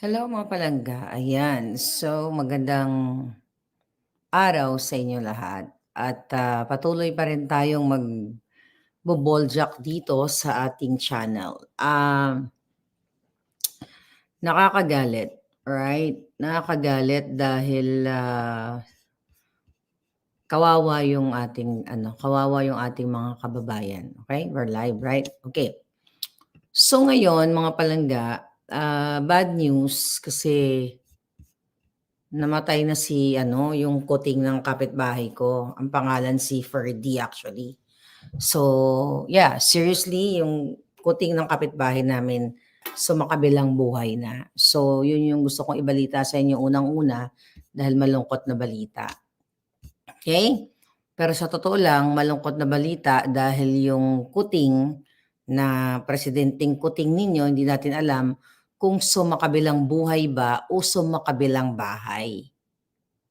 Hello mga palangga, ayan. So magandang araw sa inyo lahat at patuloy pa rin tayong magbo-boljak dito sa ating channel. Nakakagalit, right? Nakakagalit dahil kawawa yung ating mga kababayan. Okay? We're live, right? Okay. So ngayon mga palangga, bad news kasi namatay na yung kuting ng kapitbahay ko. Ang pangalan si Ferdy actually. So, yeah, seriously, yung kuting ng kapitbahay namin sumakabilang buhay na. So, yun yung gusto kong ibalita sa inyo unang-una dahil malungkot na balita. Okay? Pero sa totoo lang, malungkot na balita dahil yung kuting na presidenteng kuting ninyo, hindi natin alam kung sumakabilang buhay ba o sumakabilang bahay.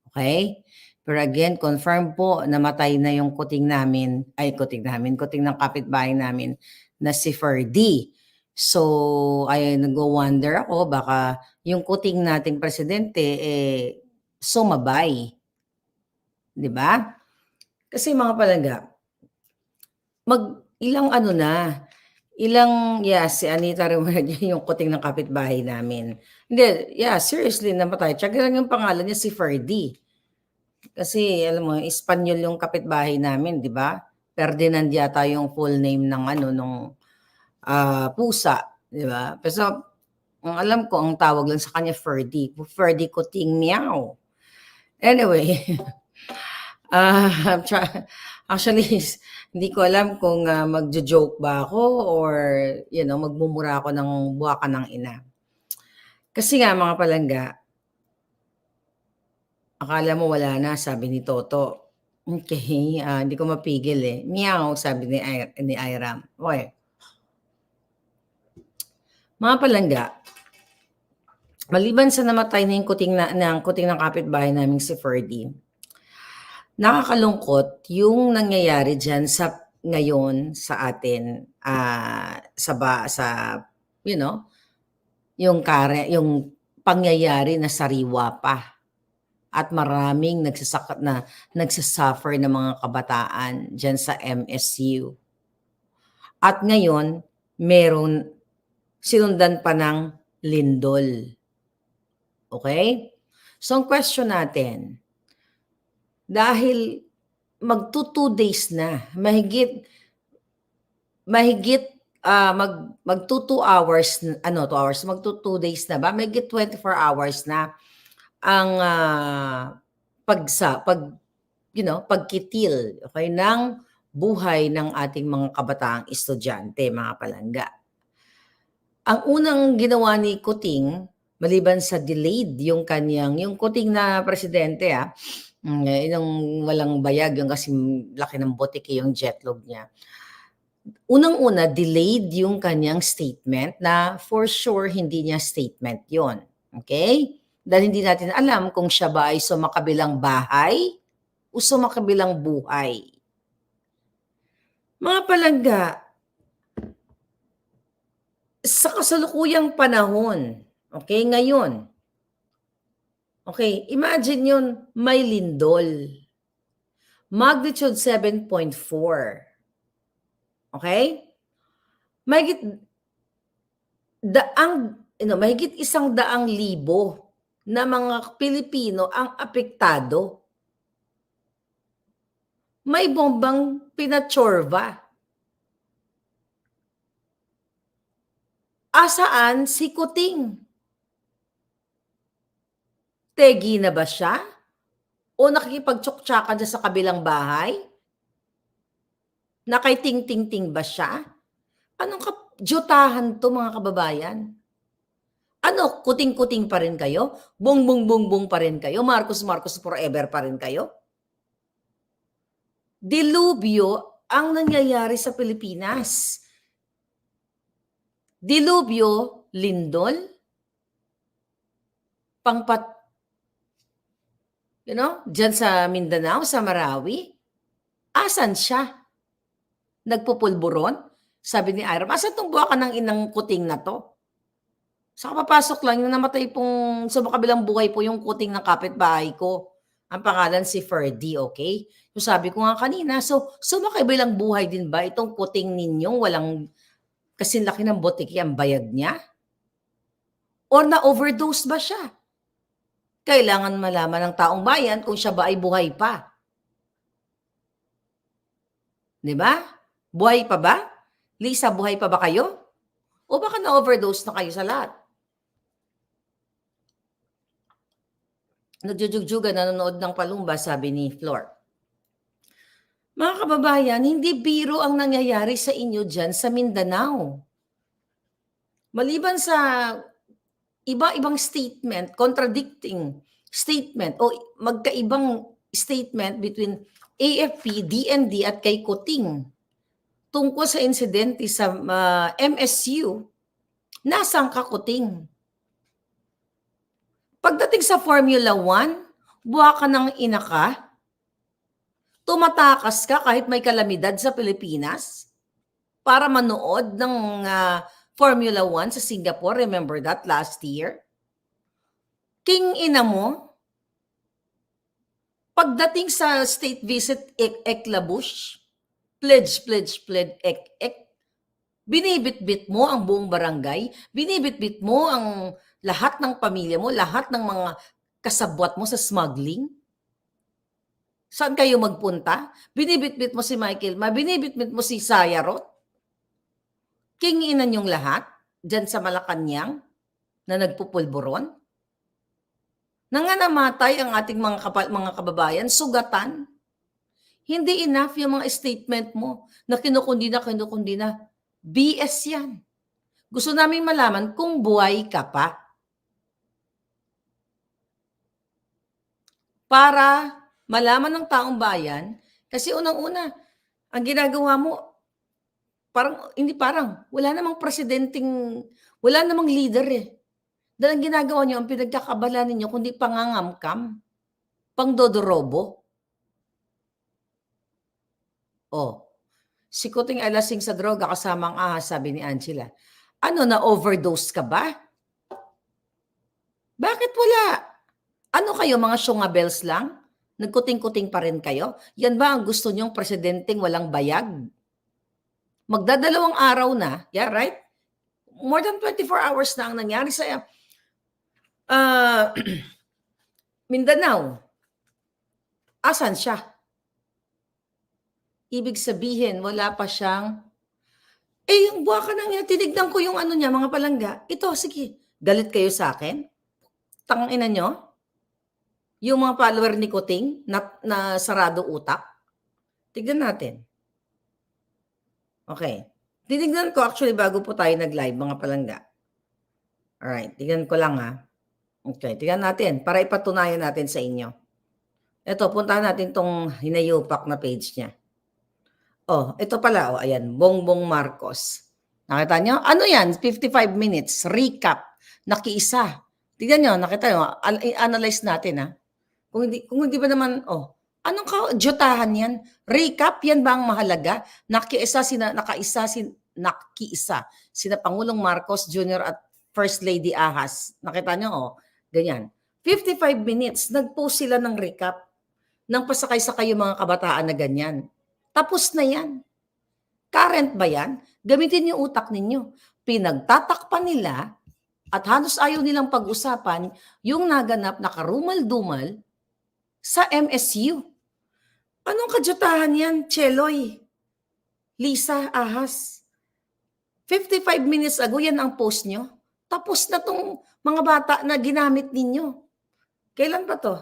Okay? Pero again, confirm po, namatay na yung kuting ng kapitbahay namin na si Ferdy. So, nag-wonder ako, baka yung kuting nating presidente, sumabay. 'Di ba? Kasi mga palangga, si Anita Remulla yung kuting ng kapitbahay namin. Hindi, seriously, namatay. Tiyaga lang yung pangalan niya, si Ferdy. Kasi alam mo, Espanyol yung kapitbahay namin, 'di ba? Ferdinand yata yung full name ng pusa, 'di ba? Pero ang alam ko, ang tawag lang sa kanya Ferdy. Ferdy Kuting Meow. Anyway, actually, hindi ko alam kung magjo-joke ba ako or magmumura ako ng buwakan ng ina. Kasi nga mga palangga, akala mo wala na, sabi ni Toto. Okay, hindi ko mapigil eh. Meow, sabi ni Iram. Okay. Mga palangga, maliban sa namatay na yung kuting ng kapitbahay naming si Ferdy, nakakalungkot yung nangyayari dyan ngayon sa atin, yung pangyayari na sariwa pa. At maraming nagsasuffer ng mga kabataan dyan sa MSU. At ngayon, meron sinundan pa ng lindol. Okay? So, ang question natin, dahil magto 2 days na, mahigit magto 2 hours, 2 hours, magto 2 days na ba? Mahigit 24 hours na ang pagkitil, okay, ng buhay ng ating mga kabataang estudyante, mga palangga. Ang unang ginawa ni Kuting, maliban sa delayed yung Kuting na presidente, yung walang bayag, yung kasi laki ng botike yung jetlog niya. Unang-una, delayed yung kanyang statement na for sure hindi niya statement yon. Okay? Dahil hindi natin alam kung siya ba ay sumakabilang bahay o sumakabilang buhay. Mga palangga, sa kasalukuyang panahon, okay, ngayon, okay, imagine yun, may lindol. Magnitude 7.4. Okay? Mahigit 100,000 na mga Pilipino ang apektado. May bombang pinatsorba. Asaan si Kuting? Tegi na ba siya? O nakikipagtsuktsakan siya sa kabilang bahay? Nakaiting-ting-ting ba siya? Anong jutahan to, mga kababayan? Ano, kuting-kuting pa rin kayo? Bung-bung-bung-bung pa rin kayo? Marcos-Marcos forever pa rin kayo? Dilubyo ang nangyayari sa Pilipinas. Dilubyo, lindol, dyan sa Mindanao, sa Marawi. Asan siya? Nagpupulburon? Sabi ni Iram, asan tong buwakan ng inang kuting na to? Sa kapapasok lang yung namatay pong sa kabilang buhay po yung kuting ng kapitbahay ko. Ang pangalan si Ferdy, okay? So sabi ko nga kanina, so makabilang buhay din ba itong kuting ninyong walang kasing laki ng botiki ang bayad niya? Or na-overdose ba siya? Kailangan malaman ng taong bayan kung siya ba ay buhay pa. 'Di ba? Buhay pa ba? Lisa, buhay pa ba kayo? O baka na-overdose na kayo sa lahat? Nagjujugjugan, nanonood ng palumba, sabi ni Flor. Mga kababayan, hindi biro ang nangyayari sa inyo dyan sa Mindanao. Maliban sa iba-ibang statement, contradicting statement o magkaibang statement between AFP, DND at kay Kuting tungkol sa insidente sa MSU, nasaan ka Kuting? Pagdating sa Formula 1, buha ka ng ina ka? Tumatakas ka kahit may kalamidad sa Pilipinas para manood ng Formula 1 sa Singapore. Remember that last year? King ina mo, pagdating sa state visit Eklabush, pledge, binibitbit mo ang buong barangay, binibitbit mo ang lahat ng pamilya mo, lahat ng mga kasabwat mo sa smuggling. Saan kayo magpunta? Binibitbit mo si Michael Ma, binibitbit mo si Sayarot. Kinginan yung lahat dyan sa Malacanang na nagpupulburon. Namatay ang ating mga kababayan, sugatan. Hindi enough yung mga statement mo na kinukundi na. BS yan. Gusto namin malaman kung buhay ka pa. Para malaman ng taong bayan, kasi unang-una, ang ginagawa mo, wala namang presidenteng, wala namang leader eh. Dahil ang ginagawa nyo, ang pinagkakabala ninyo, kundi pangangamkam, pangdodorobo. Si Kuting ay lasing sa droga kasama ang ahas, sabi ni Angela. Ano, na-overdose ka ba? Bakit wala? Ano kayo, mga syungabels lang? Nagkuting-kuting pa rin kayo? Yan ba ang gusto nyong presidenteng walang bayag? Magdadalawang araw na, yeah, right? More than 24 hours na ang nangyari sa Mindanao. Asan siya? Ibig sabihin, wala pa siyang, yung buha ka nang tinignan ko yung ano niya, mga palangga. Ito, sige, galit kayo sa akin? Tangina nyo? Yung mga follower ni Kuting na sarado utak? Tignan natin. Okay. Tinignan ko actually bago po tayo nag-live, mga palangga. Alright, tignan ko lang ha. Okay, tignan natin para ipatunayan natin sa inyo. Ito, puntahan natin tong hinayupak na page niya. Ito pala, ayan, Bongbong Marcos. Nakita nyo? Ano yan? 55 minutes, recap, nakiisa. Tignan nyo, nakita nyo, analyze natin ha. Kung hindi ba naman, anong kajotahan yan? Recap, yan ba ang mahalaga? Nakiisa sina Pangulong Marcos Jr. at First Lady Ahas. Nakita nyo, ganyan. 55 minutes, nag-post sila ng recap ng pasakay-sakay yung mga kabataan na ganyan. Tapos na yan. Current ba yan? Gamitin yung utak ninyo. Pinagtatakpan nila at halos ayaw nilang pag-usapan yung naganap na karumal-dumal sa MSU. Anong kajotahan yan, Cheloy? Lisa, Ahas? 55 minutes ago, yan ang post nyo. Tapos na tong mga bata na ginamit ninyo. Kailan ba to?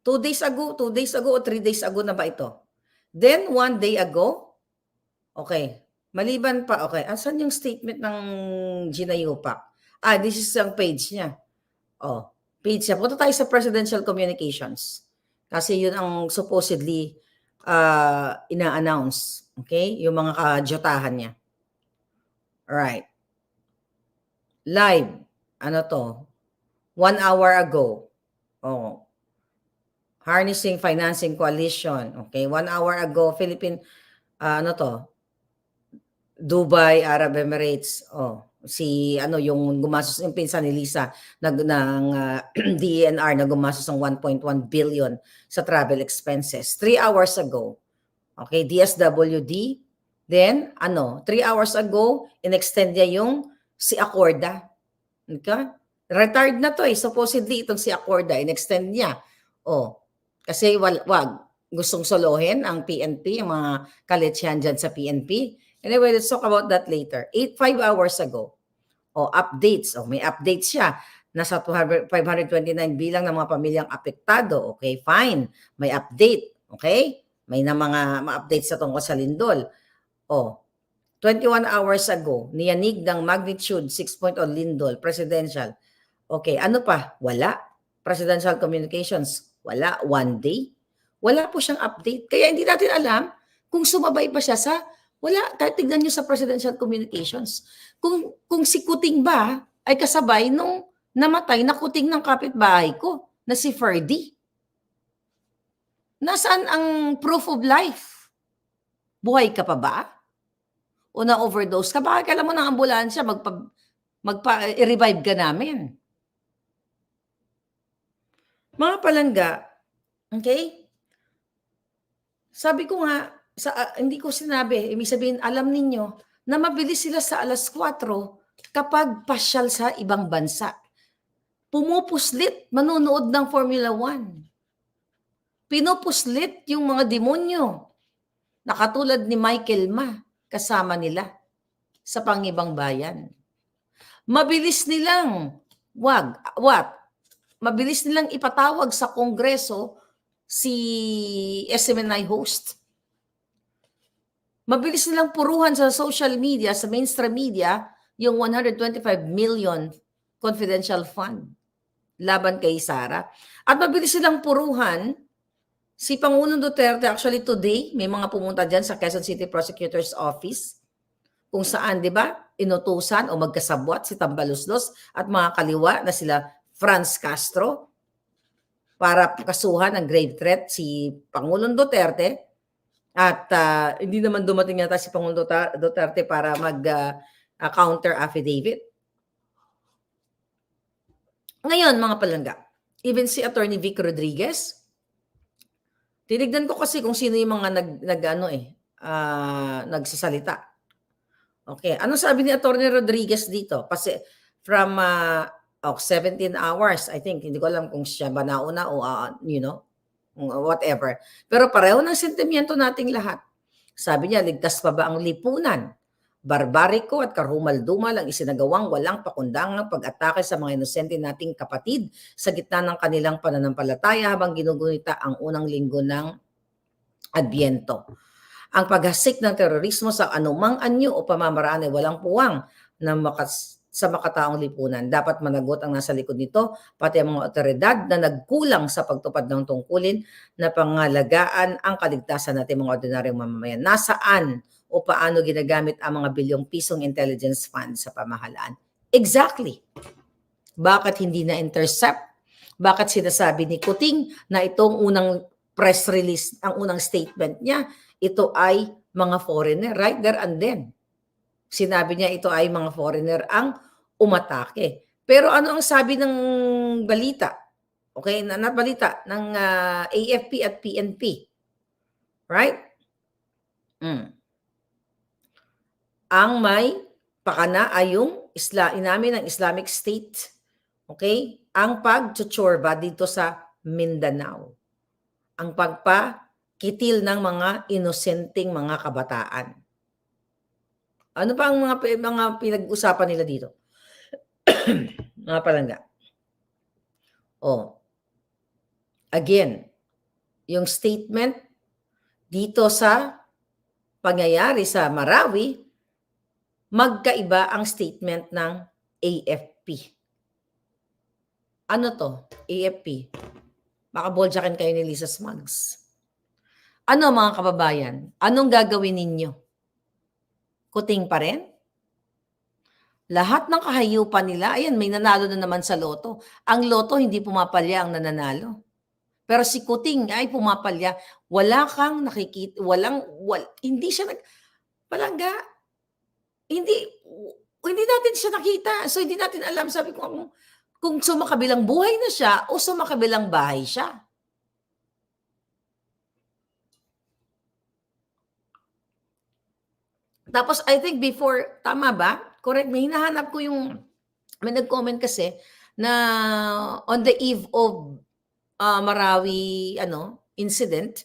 2 days ago o 3 days ago na ba ito? Then, 1 day ago? Okay. Maliban pa, okay. Asan yung statement ng Ginayupak? This is ang page niya. Page niya. Punta tayo sa Presidential Communications. Kasi yun ang supposedly ina-announce. Okay? Yung mga kajotahan niya. Alright. Live. Ano to? 1 hour ago. Harnessing Financing Coalition. Okay, 1 hour ago, Philippine, Dubai, Arab Emirates, si ano yung gumastos yung pinsan ni Lisa ng DENR na gumastos ng 1.1 billion sa travel expenses 3 hours ago. Okay, DSWD. Then, 3 hours ago, in-extend niya yung si Accorda. Okay? Retired na to supposedly itong si Accorda, in-extend niya. Kasi wag, gustong solohin ang PNP, yung mga kaletsyan dyan sa PNP. Anyway, let's talk about that later. 5 hours ago. Updates. May updates siya. Nasa 529 bilang ng mga pamilyang apektado. Okay, fine. May update. Okay? May na mga updates sa tungkol sa lindol. 21 hours ago, niyanig ng magnitude 6.0 lindol, presidential. Okay, ano pa? Wala. Presidential communications, wala. 1 day. Wala po siyang update. Kaya hindi natin alam kung sumabay ba siya sa wala. Kahit tignan nyo sa presidential communications. Kung si Kuting ba ay kasabay nung namatay na kuting ng kapitbahay ko na si Ferdy. Nasaan ang proof of life? Buhay ka pa ba? O na-overdose ka? Baka kailan mo ng ambulansya, magpa-revive ka namin. Mga palangga, okay? Sabi ko nga, hindi ko sinabi, ibig sabihin, alam ninyo, na mabilis sila sa 4:00 kapag pasyal sa ibang bansa. Pumupuslit, manonood ng Formula 1. Pinupuslit yung mga demonyo na katulad ni Michael Ma, kasama nila sa pangibang bayan. Mabilis nilang, mabilis nilang ipatawag sa Kongreso si SMNI host. Mabilis nilang puruhan sa social media, sa mainstream media, yung 125 million confidential fund laban kay Sara. At mabilis silang puruhan si Pangulong Duterte. Actually today, may mga pumunta dyan sa Quezon City Prosecutor's Office kung saan, di ba, inutusan o magkasabwat si Tambaluslos at mga kaliwa na sila Franz Castro para kasuhan ng grave threat si Pangulong Duterte. At hindi naman dumating yata si Pangulong Duterte para mag-counter affidavit. Ngayon, mga palangga, even si Attorney Vic Rodriguez, tinignan ko kasi kung sino yung mga nagsasalita. Okay, ano sabi ni Attorney Rodriguez dito? Kasi from 17 hours, I think, hindi ko alam kung siya ba nauna o whatever. Pero pareho ng sentimiento nating lahat. Sabi niya, ligtas pa ba ang lipunan? Barbariko at karumal-dumal ang isinagawang walang pakundangang pag-atake sa mga inosente nating kapatid sa gitna ng kanilang pananampalataya habang ginugunita ang unang linggo ng Adbyento. Ang paghasik ng terorismo sa anumang anyo o pamamaraan ay walang puwang sa makataong lipunan. Dapat managot ang nasa likod nito, pati ang mga otoridad na nagkulang sa pagtupad ng tungkulin na pangalagaan ang kaligtasan natin mga ordinaryong mamamayan. Nasaan o paano ginagamit ang mga bilyong pisong intelligence fund sa pamahalaan? Exactly. Bakit hindi na-intercept? Bakit sinasabi ni Kuting na itong unang press release, ang unang statement niya, ito ay mga foreigner, right there and then. Sinabi niya ito ay mga foreigner ang umatake. Pero ano ang sabi ng balita? Okay, not balita, ng AFP at PNP. Right? Ang may pakana ay yung inamin ng Islamic State. Okay? Ang pagtutsurba dito sa Mindanao. Ang pagpakitil ng mga inosenteng mga kabataan. Ano pa ang mga pinag-usapan nila dito? Mga palangga. Again, yung statement dito sa pangyayari sa Marawi, magkaiba ang statement ng AFP. Ano to? AFP. Baka boljakin kayo ni Lisa Smugs. Ano mga kababayan? Anong gagawin ninyo? Kuting pa rin? Lahat ng kahayupan nila, ayan, may nanalo na naman sa loto. Ang loto, hindi pumapalya ang nananalo. Pero si Kuting ay pumapalya. Wala kang nakikita, hindi siya palangga. hindi natin siya nakita. So, hindi natin alam. Sabi ko kung sumakabilang buhay na siya o sumakabilang bahay siya. Tapos I think before, tama ba? Correct me, hinahanap ko yung, may nag-comment kasi na on the eve of Marawi incident,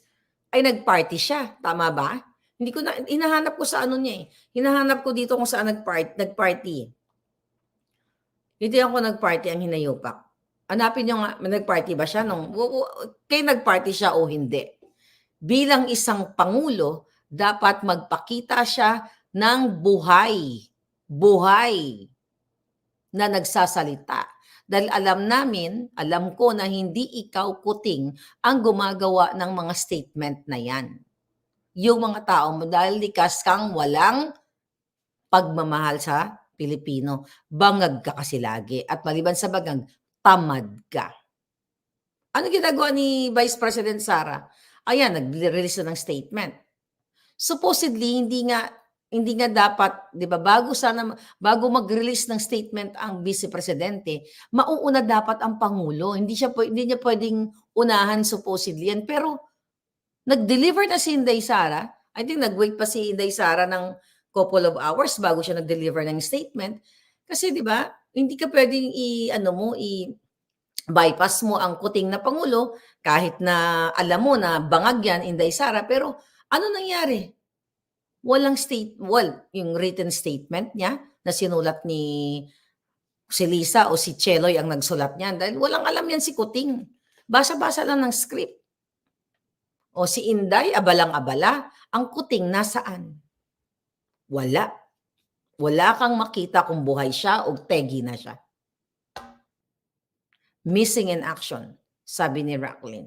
ay nag-party siya, tama ba? Hindi ko na hinahanap ko sa ano niya eh. Hinahanap ko dito kung saan nag-party. Hindi ako nag-party ang hinayupak. Hanapin niyo nga, nag-party ba siya kay nag-party siya o hindi? Bilang isang pangulo, dapat magpakita siya ng buhay na nagsasalita. Dahil alam ko na hindi ikaw, Kuting, ang gumagawa ng mga statement na yan. Yung mga tao mo, dahil likas kang walang pagmamahal sa Pilipino. Bangag ka kasi lagi. At maliban sa bagang, tamad ka. Ano ginagawa ni Vice President Sara? Ayan, nag-release na ng statement. Supposedly, hindi nga dapat, 'di ba, bago mag-release ng statement ang Vice Presidente, mauuna dapat ang Pangulo. Hindi niya pwedeng unahan supposedly yan. Pero nag-deliver na si Inday Sara. I think nag-wait pa si Inday Sara ng couple of hours bago siya nag-deliver ng statement. Kasi 'di ba, hindi ka pwedeng bypass mo ang Kuting na Pangulo kahit na alam mo na bangag yan, Inday Sara. Pero ano nangyari? Yung written statement niya na sinulat ni si Lisa o si Cheloy ang nagsulat niyan. Dahil walang alam yan si Kuting. Basa-basa lang ng script. O si Inday, abalang-abala. Ang Kuting nasaan? Wala. Wala kang makita kung buhay siya o tegi na siya. Missing in action, sabi ni Racklin.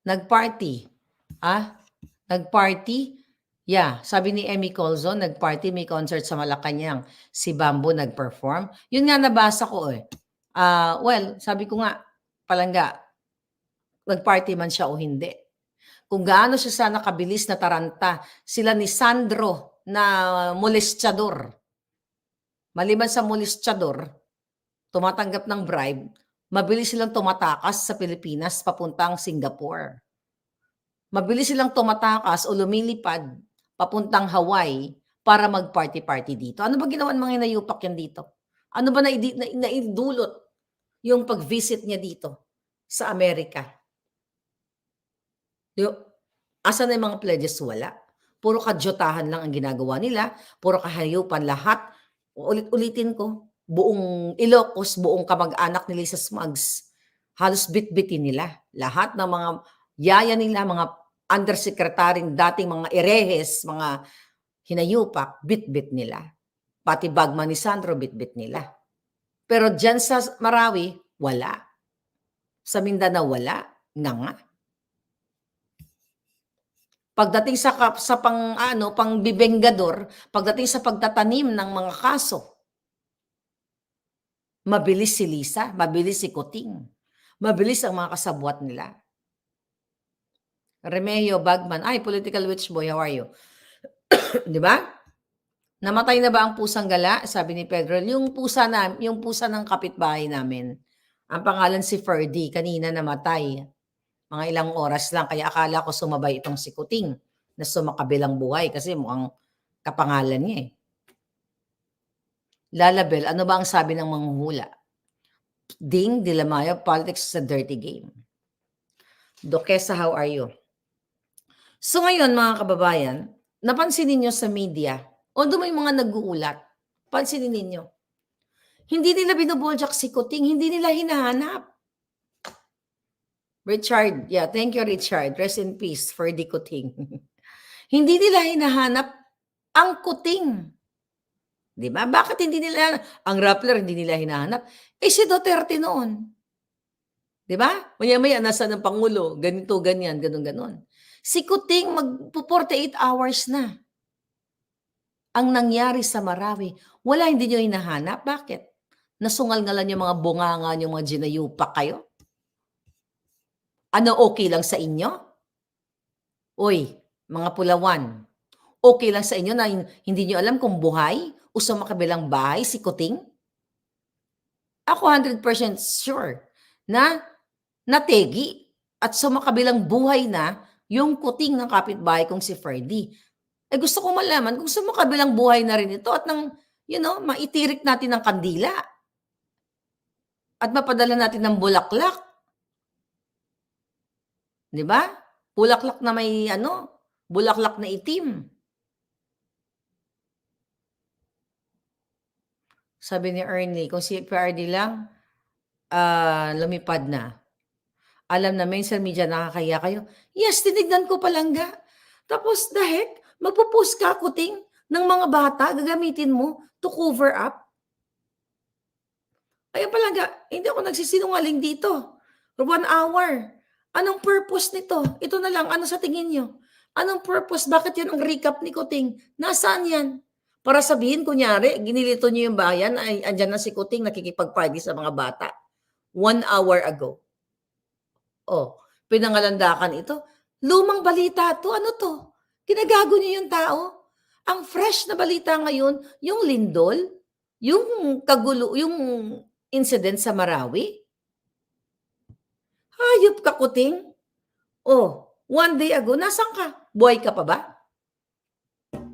Nag-party. Nag-party? Yeah, sabi ni Emmy Colzon, nag-party, may concert sa Malacanang. Si Bambo nag-perform. Yun nga nabasa ko eh. Well, sabi ko nga, palangga, nag-party man siya o hindi. Kung gaano siya sana kabilis na taranta, sila ni Sandro na molestyador. Maliban sa molestyador, tumatanggap ng bribe, mabilis silang tumatakas sa Pilipinas papuntang Singapore. Mabilis silang tumatakas o lumilipad papuntang Hawaii para mag-party-party dito. Ano ba ginawa ng mga hinayupak yan dito? Ano ba naidulot yung pag-visit niya dito sa Amerika? Asa na yung mga pledges? Wala. Puro kadyotahan lang ang ginagawa nila. Puro kahayupan lahat. Ulit-ulitin ko, buong Ilocos, buong kamag-anak ni Lisa Smugs, halos bit-bitin nila. Lahat ng mga yaya nila, mga undersecretary, dating mga erehes, mga hinayupak, bit-bit nila. Pati bagman ni Sandro, bit-bit nila. Pero dyan sa Marawi, wala. Sa Mindanao, wala. Nga. Pagdating sa pangbibengador, pagdating sa pagtatanim ng mga kaso, mabilis si Lisa, mabilis si Kuting, mabilis ang mga kasabwat nila. Remeo Bagman, political witch boy, how are you? Di ba? Namatay na ba ang pusang gala? Sabi ni Pedro, yung pusa ng kapitbahay namin. Ang pangalan si Ferdy, kanina namatay. Mga ilang oras lang, kaya akala ko sumabay itong si Kuting na sumakabilang buhay kasi mukhang kapangalan niya eh. Lalabel, ano ba ang sabi ng manghuhula? Ding Dilamayo, politics is a dirty game. Dokesa, how are you? So ngayon mga kababayan, napansin ninyo sa media, although may mga nag-uulat, pansinin ninyo, hindi nila binuboljak si Kuting, hindi nila hinahanap. Richard, yeah, thank you Richard. Rest in peace for the Kuting. Hindi nila hinahanap ang Kuting. Di ba? Bakit hindi nila, ang Rappler hindi nila hinahanap? Si Duterte noon. Di ba? Maya-maya, nasa ng Pangulo, ganito, ganyan, ganon. Si Kuting, mag-48 hours na. Ang nangyari sa Marawi, wala, hindi nyo hinahanap. Bakit? Nasungal-ngalan yung mga bunganga, yung mga ginayupak kayo? Ano, okay lang sa inyo? Uy, mga Pulawan, Okay lang sa inyo na hindi niyo alam kung buhay o sumakabilang bahay si Kuting? Ako 100% sure na nategi at sumakabilang buhay na yung Kuting ng kapitbahay kong si Ferdy. Eh, gusto kong malaman kung sumakabilang buhay na rin ito at maitirik natin ng kandila at mapadala natin ng bulaklak, 'di ba? Bulaklak na may bulaklak na itim. Sabi ni Ernie, kung si PRD lang, lumipad na. Alam na social media nakakahiya kayo. Yes, tinignan ko palangga. Tapos the heck, magpo-post ka, Kuting, ng mga bata, gagamitin mo to cover up. Ay palangga, hindi ako nagsisinungaling dito. 1 hour. Anong purpose nito? Ito na lang, ano sa tingin nyo? Anong purpose? Bakit yan ang recap ni Kuting? Nasaan yan? Para sabihin, kunyari, ginilito nyo yung bayan, ay andyan na si Kuting nakikipag-party sa mga bata. 1 hour ago. Oh, pinangalandakan ito. Lumang balita to. Ano to? Ginagago niyo yung tao. Ang fresh na balita ngayon, yung lindol, yung yung incident sa Marawi. Hayop ka, Kuting. Oh, 1 day ago, nasaan ka? Buhay ka pa ba?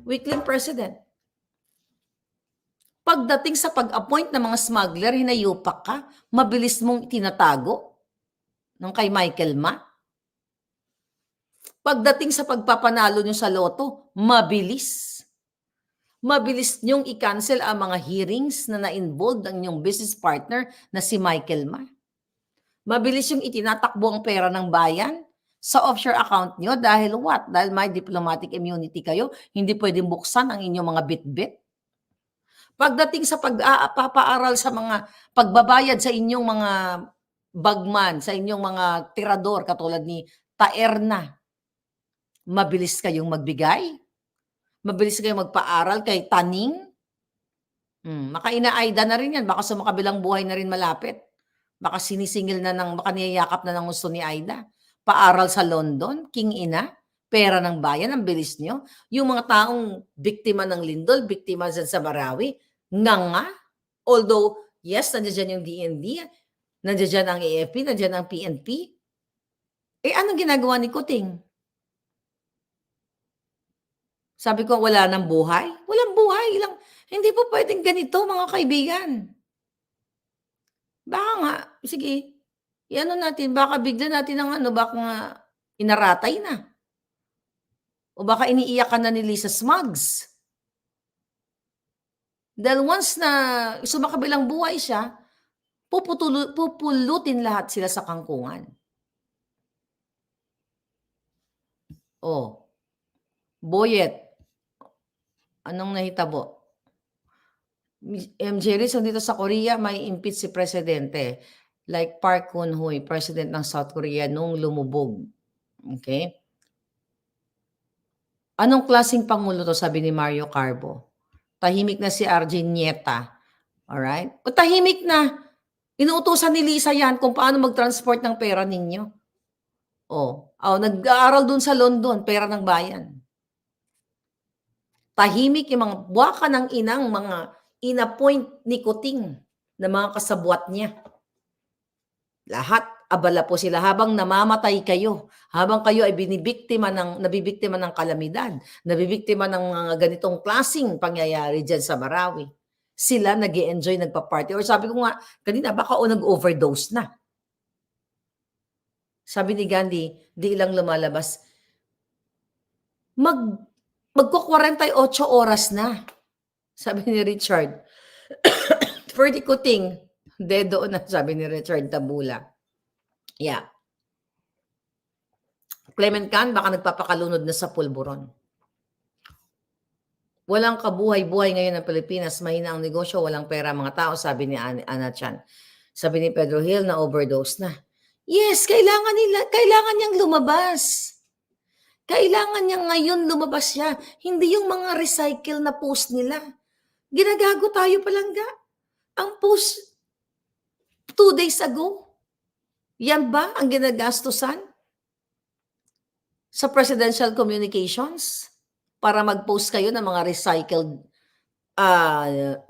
Weakling president. Pagdating sa pag-appoint ng mga smuggler, hinayupak ka, mabilis mong tinatago nung kay Michael Ma. Pagdating sa pagpapanalo nyo sa loto, mabilis. Mabilis nyong i-cancel ang mga hearings na na-involved ang inyong business partner na si Michael Ma. Mabilis yung itinatakbo ang pera ng bayan sa offshore account nyo dahil what? Dahil may diplomatic immunity kayo, hindi pwedeng buksan ang inyong mga bit-bit. Pagdating sa pagpapaaral sa mga pagbabayad sa inyong mga bagman, sa inyong mga tirador katulad ni Taerna, mabilis kayong magbigay? Mabilis kayong magpaaral kay Taning? Makaina-Aida na rin yan, baka sa makabilang buhay na rin malapit. Baka sinisingil na baka niyayakap na ng gusto ni Aida. Paaral sa London, king ina, pera ng bayan, ang bilis nyo. Yung mga taong biktima ng lindol, biktima dyan sa Marawi, nga. Although, yes, nandiyan yung DND, nandiyan ang AFP, nandiyan ang PNP. Eh, anong ginagawa ni Kuting? Sabi ko, wala nang buhay? Walang buhay. Hindi po pwedeng ganito, mga kaibigan. Baka nga, sige, natin, baka bigla natin baka nga inaratay na. O baka iniiyakan na ni Lisa Smugs. Dahil once na sumakabilang buhay siya, pupulutin lahat sila sa kangkungan. Oh, Boyet, anong nahitabo? MJ Rizzo dito sa Korea, may impeach si Presidente. Like Park Geun-hye, President ng South Korea nung lumubog. Okay? Anong klaseng pangulo to, sabi ni Mario Carbo? Tahimik na si RJ Nieta. Alright? O tahimik na. Inuutosan ni Lisa yan kung paano mag-transport ng pera ninyo. Nag-aaral dun sa London, pera ng bayan. Tahimik yung mga buwaka ng inang mga inappoint ni Kuting na mga kasabwat niya. Lahat abala po sila habang namamatay kayo, habang kayo ay nabibiktima ng kalamidad, nabibiktima ng mga ganitong klaseng pangyayari dyan sa Marawi. Sila nag-e-enjoy, nagpa-party. Or sabi ko nga, kanina baka nag-overdose na. Sabi ni Gandhi, di ilang lumalabas, magko-48 oras na. Sabi ni Richard. Ferdy Kuting, dedo na, sabi ni Richard Tabula. Yeah. Clement Can, baka nagpapakalunod na sa pulburon. Walang kabuhay-buhay ngayon ng Pilipinas. Mahina ang negosyo, walang pera mga tao, sabi ni Ana Chan. Sabi ni Pedro Hill na overdose na. Yes, kailangan niyang lumabas. Kailangan niya ngayon lumabas siya. Hindi yung mga recycle na post nila. Ginagago tayo palangga. Ang post 2 days ago. Yan ba ang ginagastusan sa presidential communications para mag-post kayo ng mga recycled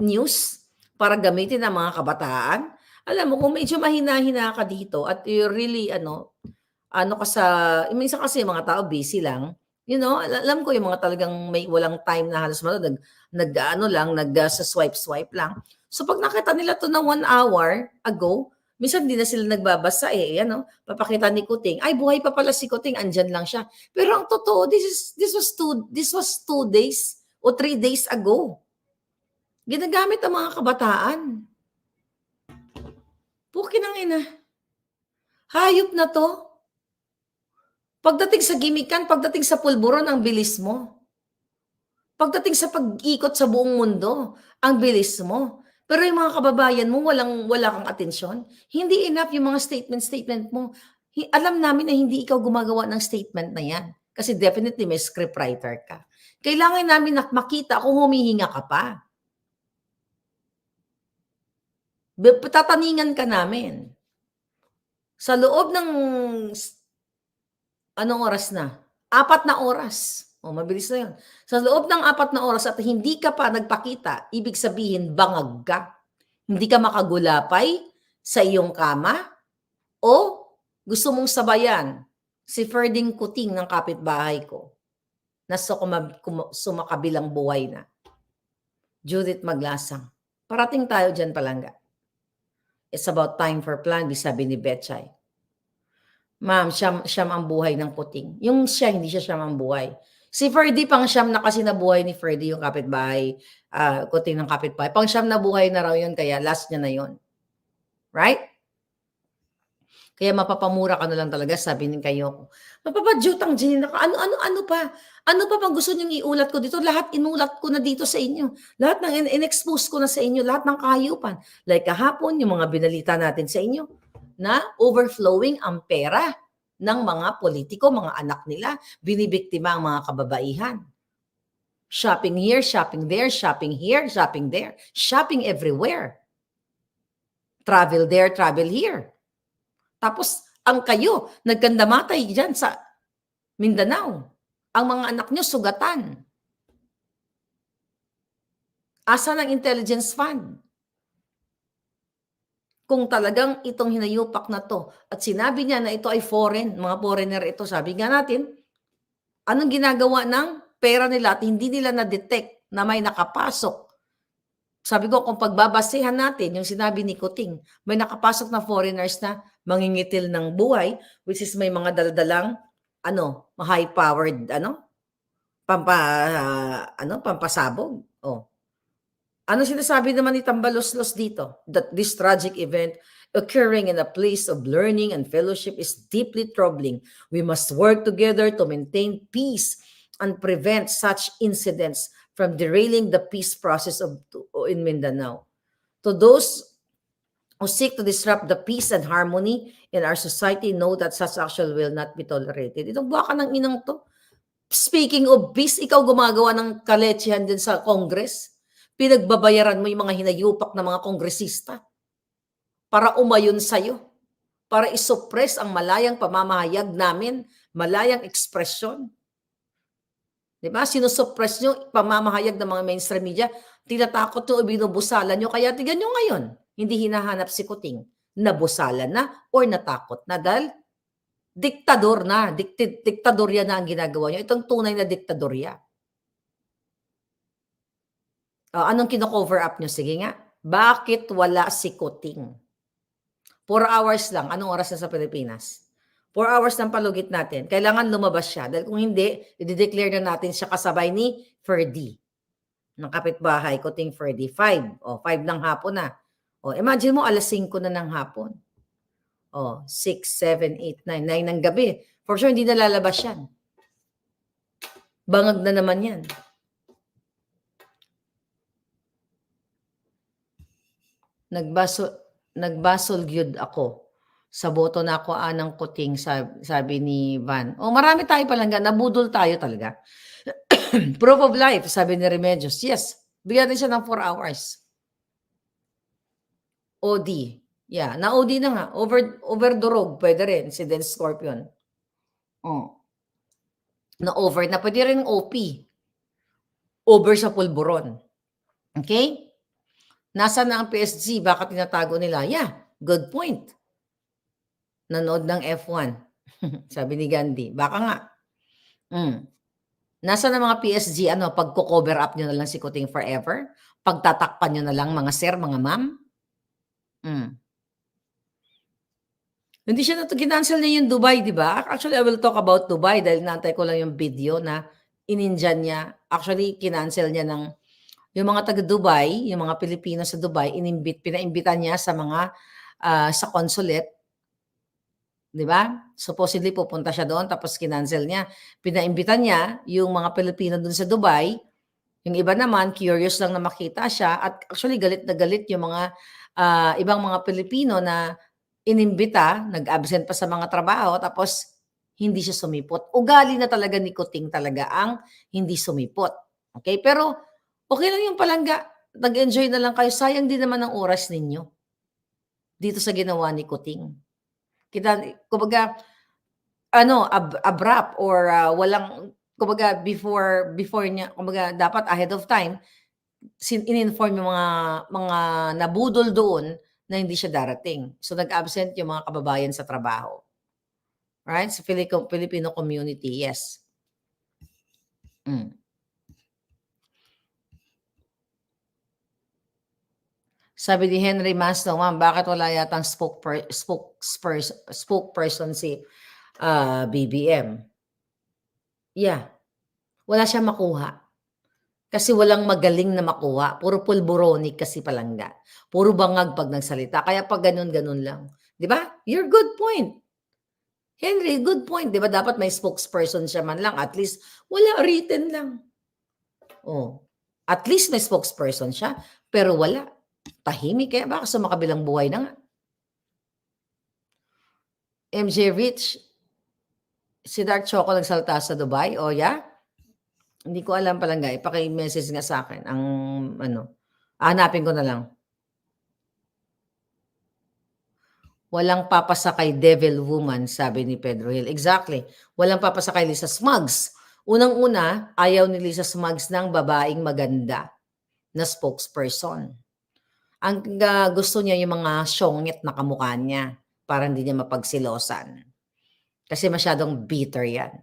news para gamitin ng mga kabataan. Alam mo kung medyo mahina-hina ka dito at you really ano ka sa minsan kasi yung mga tao busy lang, alam ko yung mga talagang may walang time na halos nag-aano lang, sa-swipe-swipe lang. So pag nakita nila 'to na 1 hour ago, minsan 'di na sila nagbabasa, papakita ni Kuting, ay buhay pa pala si Kuting, andiyan lang siya. Pero ang totoo, this was 2 days o 3 days ago. Ginagamit ng mga kabataan. Pukin ang ina. Hayop na 'to. Pagdating sa gimikan, pagdating sa pulburon, ang bilis mo. Pagdating sa pag-ikot sa buong mundo, ang bilis mo. Pero yung mga kababayan mo, wala kang atensyon. Hindi enough yung mga statement mo. Alam namin na hindi ikaw gumagawa ng statement na yan. Kasi definitely may scriptwriter ka. Kailangan namin makita kung humihinga ka pa. Tataningan ka namin. Sa loob ng anong oras na? 4 na oras. Mabilis na yun. Sa loob ng 4 na oras at hindi ka pa nagpakita, ibig sabihin bangag ka. Hindi ka makagulapay sa iyong kama o gusto mong sabayan si Ferding Kuting ng kapitbahay ko na sumakabilang buhay na. Judith Maglasang. Parating tayo dyan, Palangga. It's about time for plan, sabi ni Betchay. Ma'am, siyam ang buhay ng Kuting. Yung siya, hindi siya siyam ang buhay. Si Ferdy, pang siyam na kasi nabuhay ni Ferdy yung kapitbahay, Kuting ng kapitbahay. Pang siyam na buhay na raw yun, kaya last niya na yun. Right? Kaya mapapamura ka na lang talaga, sabi ni kayo. Mapapadyutang Janine ako. Ano pa? Ano pa bang gusto niyong iulat ko dito? Lahat inulat ko na dito sa inyo. Lahat ng in-expose ko na sa inyo. Lahat ng kahayupan. Like kahapon, yung mga binalita natin sa inyo na overflowing ang pera ng mga politiko, mga anak nila. Binibiktima ang mga kababaihan. Shopping here, shopping there, shopping here, shopping there. Shopping everywhere. Travel there, travel here. Tapos, ang kayo, nagkandamatay dyan sa Mindanao. Ang mga anak nyo, sugatan. Asa ng intelligence fund? Kung talagang itong hinayupak na to, at sinabi niya na ito ay foreign, mga foreigner ito, sabi nga natin, anong ginagawa ng pera nila at hindi nila na-detect na may nakapasok? Sabi ko, kung pagbabasehan natin, yung sinabi ni Kuting, may nakapasok na foreigners na mangingitil ng buhay, which is may mga daladalang, high-powered, pampasabog. Ano sinasabi naman ni Tambaloslos dito? That this tragic event occurring in a place of learning and fellowship is deeply troubling. We must work together to maintain peace and prevent such incidents from derailing the peace process in Mindanao. To those who seek to disrupt the peace and harmony in our society, know that such action will not be tolerated. Itong baka ng inang to. Speaking of peace, ikaw gumagawa ng kaletsihan din sa Congress. Pinagbabayaran mo yung mga hinayupak na mga kongresista para umayon sa'yo, para isuppress ang malayang pamamahayag namin, malayang ekspresyon. Diba? Sinusuppress nyo pamamahayag ng mga mainstream media, tinatakot nyo o binubusalan nyo, kaya tignan nyo ngayon, hindi hinahanap si Kuting, nabusalan na or natakot na dahil diktador na, diktadorya na ang ginagawa nyo. Itong tunay na diktadorya. Anong kino-cover up nyo? Sige nga, bakit wala si Kuting? 4 hours lang, anong oras na sa Pilipinas? 4 hours ng palugit natin. Kailangan lumabas siya. Dahil kung hindi, i-declare na natin siya kasabay ni Ferdy. Ng kapitbahay, Kuting Ferdy. 5. 5 ng hapon na. Imagine mo, alas 5 na ng hapon. 6, 7, 8, 9. 9 ng gabi. For sure, hindi na lalabas yan. Bangag na naman yan. Nagbasolgyud ako. Sa boto na ako anang Kuting, sabi ni Van. Marami tayo palangga, nabudol tayo talaga. Proof of life, sabi ni Remedios. Yes, bigyan din siya ng 4 hours. OD. Yeah, na-OD na nga. Overdurog, pwede rin, si Den Scorpion. Na-over na, pwede rin OP. over sa pulburon. Okay? Nasaan na ang PSG? Baka tinatago nila? Yeah, good point. Nanood ng F1. Sabi ni Gandhi. Baka nga. Nasaan ang mga PSG? Ano, pagko-cover up nyo na lang si Kuting forever? Pagtatakpan nyo na lang mga sir, mga ma'am? Hindi siya kinancel niya yung Dubai, di ba? Actually, I will talk about Dubai dahil naantay ko lang yung video na inindyan niya. Actually, kinancel niya ng yung mga taga Dubai, yung mga Pilipino sa Dubai, pinaimbitan niya sa mga sa consulate, di ba? Supposedly pupunta siya doon tapos kinancel niya. Pinaimbitan niya yung mga Pilipino doon sa Dubai. Yung iba naman curious lang na makita siya at actually galit na galit yung mga ibang mga Pilipino na inimbita, nag-absent pa sa mga trabaho tapos hindi siya sumipot. Ugali na talaga ni Kuting talaga ang hindi sumipot. Okay? Pero okay lang yung palangga. Nag-enjoy na lang kayo. Sayang din naman ang oras ninyo dito sa ginawa ni Kuting. Kumbaga, abrupt or walang, kumbaga before niya, kumbaga dapat ahead of time, in-inform yung mga nabudol doon na hindi siya darating. So nag-absent yung mga kababayan sa trabaho. Right? Sa Filipino community, yes. Sabi ni Henry Maslow, ma'am, bakit wala yatang spokesperson si BBM? Yeah. Wala siyang makuha. Kasi walang magaling na makuha. Puro pulboronic kasi palangga. Puro bangag pag nagsalita. Kaya pag ganun-ganun lang. Di ba? Your good point. Henry, good point. Di ba? Dapat may spokesperson siya man lang. At least, wala, written lang. Oh. At least may spokesperson siya. Pero wala. Tahimik. Kaya baka sa makabilang buhay na nga. MJ Rich, si Dark Choco nagsalta sa Dubai. Oh, yeah? Hindi ko alam palangga. Paki-message nga sa akin ang hanapin ko na lang. Walang papasakay devil woman, sabi ni Pedro Hill. Exactly. Walang papasakay Lisa Smugs. Unang-una, ayaw ni Lisa Smugs ng babaeng maganda na spokesperson. Ang gusto niya yung mga syongit na kamukha niya para hindi niya mapagsilosan. Kasi masyadong bitter yan.